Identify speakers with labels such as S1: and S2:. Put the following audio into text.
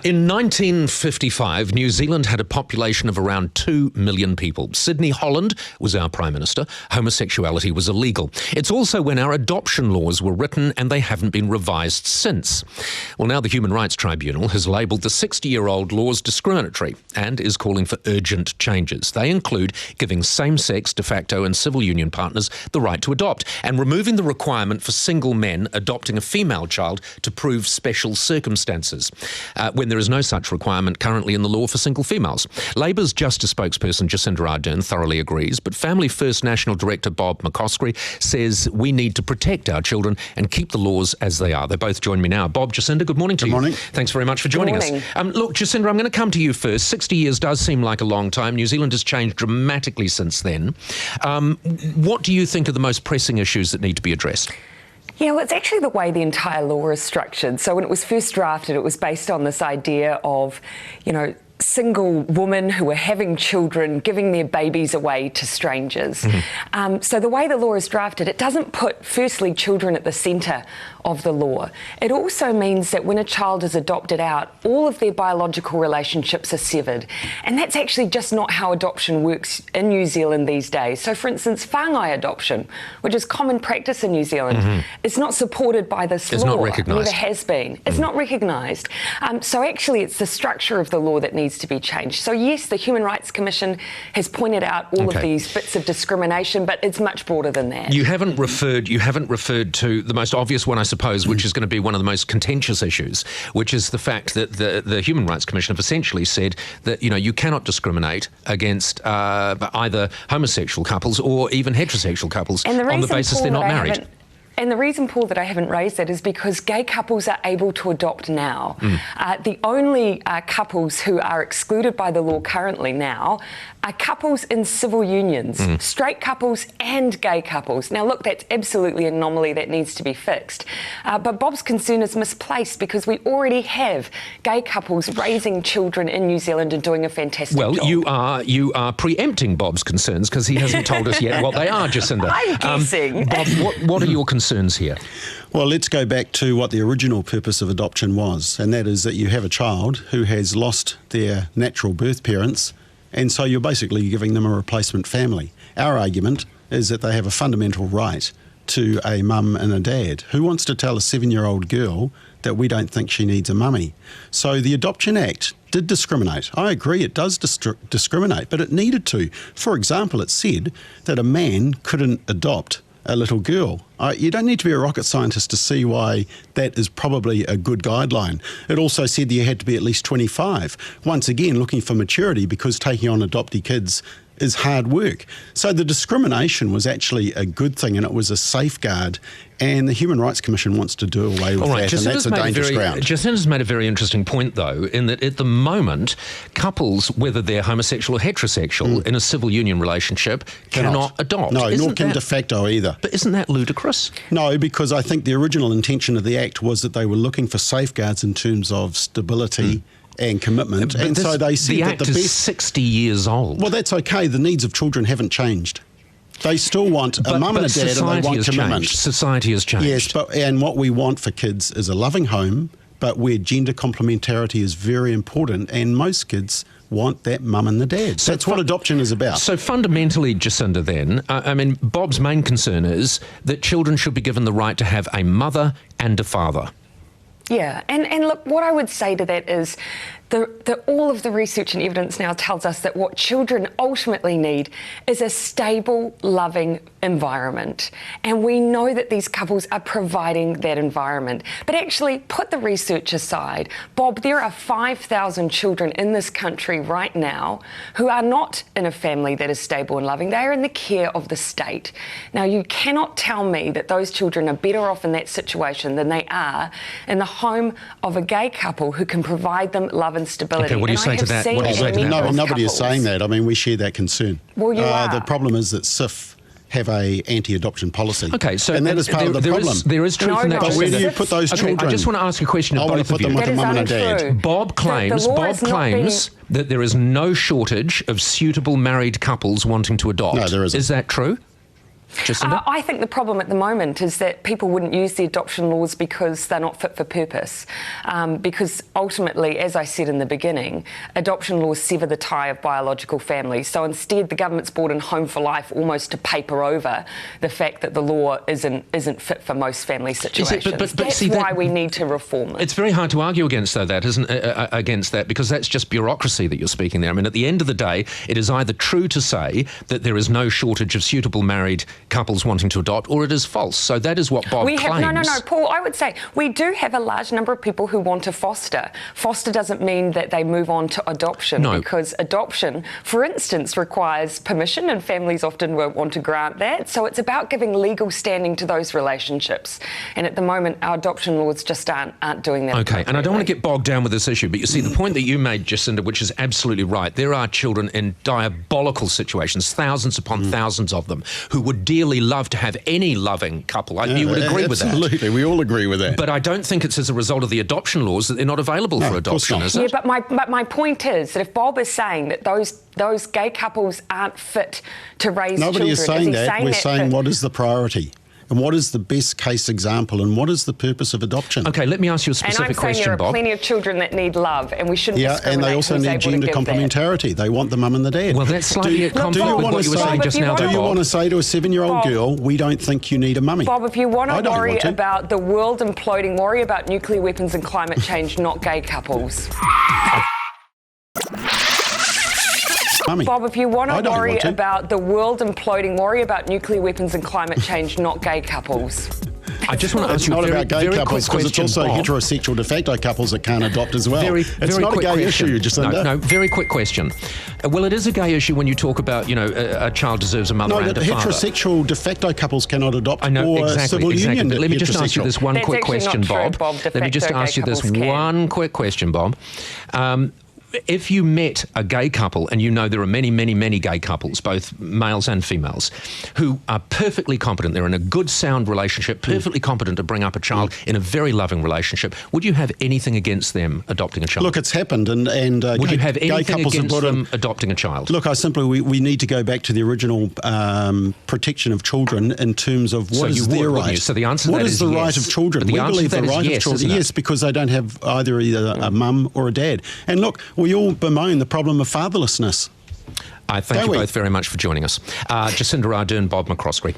S1: In 1955, New Zealand had a population of around 2 million people. Sydney Holland was our Prime Minister. Homosexuality was illegal. It's also when our adoption laws were written and they haven't been revised since. Well, now the Human Rights Tribunal has labelled the 60-year-old laws discriminatory and is calling for urgent changes. They include giving same-sex, de facto and civil union partners the right to adopt and removing the requirement for single men adopting a female child to prove special circumstances, when there is no such requirement currently in the law for single females. Labour's Justice spokesperson Jacinda Ardern thoroughly agrees, but Family First National Director Bob McCoskrie says we need to protect our children and keep the laws as they are. They both join me now. Bob, Jacinda, good morning to you.
S2: Good morning.
S1: Thanks very much for joining us. Look, Jacinda, I'm going to come to you first. 60 years does seem like a long time. New Zealand has changed dramatically since then. What do you think are the most pressing issues that need to be addressed?
S3: Yeah, well, it's actually the way the entire law is structured. So when it was first drafted, it was based on this idea of, single women who are having children, giving their babies away to strangers. Mm-hmm. So the way the law is drafted, it doesn't put, firstly, children at the centre of the law. It also means that when a child is adopted out, all of their biological relationships are severed. And that's actually just not how adoption works in New Zealand these days. So, for instance, whāngai adoption, which is common practice in New Zealand, is not supported by this law.
S1: It's not recognised.
S3: Never has been. It's not recognised. So actually, it's the structure of the law that needs to be changed. So yes, the Human Rights Commission has pointed out all of these bits of discrimination, but it's much broader than that. You haven't referred
S1: to the most obvious one, I suppose, which is going to be one of the most contentious issues, which is the fact that the Human Rights Commission have essentially said that you cannot discriminate against either homosexual couples or even heterosexual couples on the basis they're not married.
S3: And the reason, Paul, that I haven't raised that is because gay couples are able to adopt now. The only couples who are excluded by the law currently now are couples in civil unions, straight couples and gay couples. Now, look, that's absolutely an anomaly that needs to be fixed. But Bob's concern is misplaced because we already have gay couples raising children in New Zealand and doing a fantastic job.
S1: Well, you are preempting Bob's concerns because he hasn't told us yet what they are, Jacinda.
S3: I'm guessing.
S1: Bob, what are your concerns here?
S2: Well, let's go back to what the original purpose of adoption was, and that is that you have a child who has lost their natural birth parents, and so you're basically giving them a replacement family. Our argument is that they have a fundamental right to a mum and a dad. Who wants to tell a 7-year-old girl that we don't think she needs a mummy? So the Adoption Act did discriminate. I agree it does discriminate, but it needed to. For example, it said that a man couldn't adopt a little girl. You don't need to be a rocket scientist to see why that is probably a good guideline. It also said that you had to be at least 25. Once again, looking for maturity because taking on adoptee kids is hard work. So the discrimination was actually a good thing and it was a safeguard, and the Human Rights Commission wants to do away with that, and that's a dangerous ground.
S1: Jacinda's made a very interesting point, though, in that at the moment, couples, whether they're homosexual or heterosexual, in a civil union relationship, cannot adopt.
S2: No, nor can de facto either.
S1: But isn't that ludicrous?
S2: No, because I think the original intention of the Act was that they were looking for safeguards in terms of stability and commitment, and so they said that the
S1: Act is 60 years old.
S2: Well, that's okay. The needs of children haven't changed. They still want a mum and a dad, and they want commitment.
S1: Society has changed.
S2: Yes, and what we want for kids is a loving home, but where gender complementarity is very important, and most kids want that mum and the dad. So that's what adoption is about.
S1: So fundamentally, Jacinda, then, Bob's main concern is that children should be given the right to have a mother and a father.
S3: Yeah, and look, what I would say to that is all of the research and evidence now tells us that what children ultimately need is a stable, loving environment. And we know that these couples are providing that environment. But actually, put the research aside. Bob, there are 5,000 children in this country right now who are not in a family that is stable and loving. They are in the care of the state. Now, you cannot tell me that those children are better off in that situation than they are in the home of a gay couple who can provide them love and stability.
S1: Okay, what do you say to that?
S2: No, nobody is saying that. I mean, we share that concern.
S3: Well, you are.
S2: The problem is that SIF have a anti-adoption policy.
S1: Okay, so
S2: and that is part of the problem.
S1: There is truth in that.
S2: But where do you put those children?
S1: I just want to ask a question of both of you.
S2: I want to put them with a mum and a dad.
S1: Bob claims that there is no shortage of suitable married couples wanting to adopt.
S2: No, there isn't.
S1: Is that true? Jacinda?
S3: I think the problem at the moment is that people wouldn't use the adoption laws because they're not fit for purpose. Because ultimately, as I said in the beginning, adoption laws sever the tie of biological families. So instead, the government's brought in Home for Life almost to paper over the fact that the law isn't fit for most family situations. That's why we need to reform it.
S1: It's very hard to argue against that, isn't against that, because that's just bureaucracy that you're speaking there. I mean, at the end of the day, it is either true to say that there is no shortage of suitable married couples wanting to adopt, or it is false. So that is what Bob claims.
S3: No, Paul, I would say we do have a large number of people who want to foster. Foster doesn't mean that they move on to adoption, because adoption, for instance, requires permission, and families often won't want to grant that. So it's about giving legal standing to those relationships. And at the moment, our adoption laws just aren't doing that.
S1: Okay, and I don't want to get bogged down with this issue, but you see, the point that you made, Jacinda, which is absolutely right, there are children in diabolical situations, thousands upon thousands of them, who would dearly love to have any loving couple. You would agree with that.
S2: Absolutely, we all agree with that.
S1: But I don't think it's as a result of the adoption laws that they're not available for adoption, is it?
S3: Yeah, but my point is that if Bob is saying that those gay couples aren't fit to raise children...
S2: Nobody is saying that. We're saying what is the priority? And what is the best case example, and what is the purpose of adoption?
S1: Okay, let me ask you a specific question, Bob.
S3: And I'm saying there are plenty of children that need love, and we shouldn't discriminate.
S2: And they also need gender complementarity. They want the mum and the dad.
S1: Well, that's slightly at conflict with what you were saying just now,
S2: Do you want to say to a 7-year-old girl, we don't think you need a mummy?
S3: Bob, if you want to worry about the world imploding, worry about nuclear weapons and climate change, not gay couples. Bob, if you want to worry about the world imploding, worry about nuclear weapons and climate change, not gay couples.
S1: I just want to ask you a very,
S2: about gay couples, because it's also heterosexual de facto couples that can't adopt as well. It's not a gay issue, Jacinda.
S1: No, very quick question. Well, it is a gay issue when you talk about, a child deserves a mother and a father.
S2: Heterosexual de facto couples cannot adopt.
S1: I know, exactly.
S2: Union.
S1: But let me just ask you this one quick question, Bob. Let me just ask you this one quick question, Bob. If you met a gay couple, and you know there are many, many, many gay couples, both males and females, who are perfectly competent, they're in a good, sound relationship, perfectly competent to bring up a child in a very loving relationship, would you have anything against them adopting a child?
S2: Look, it's happened, and
S1: would you have anything against them adopting a child?
S2: Look, we need to go back to the original protection of children in terms of what is their right.
S1: So the answer to that is
S2: yes. What is the right of children? We believe the right of children, yes, because they don't have either a mum or a dad. And look, we all bemoan the problem of fatherlessness.
S1: I thank you both very much for joining us. Jacinda Ardern, Bob McCroskey.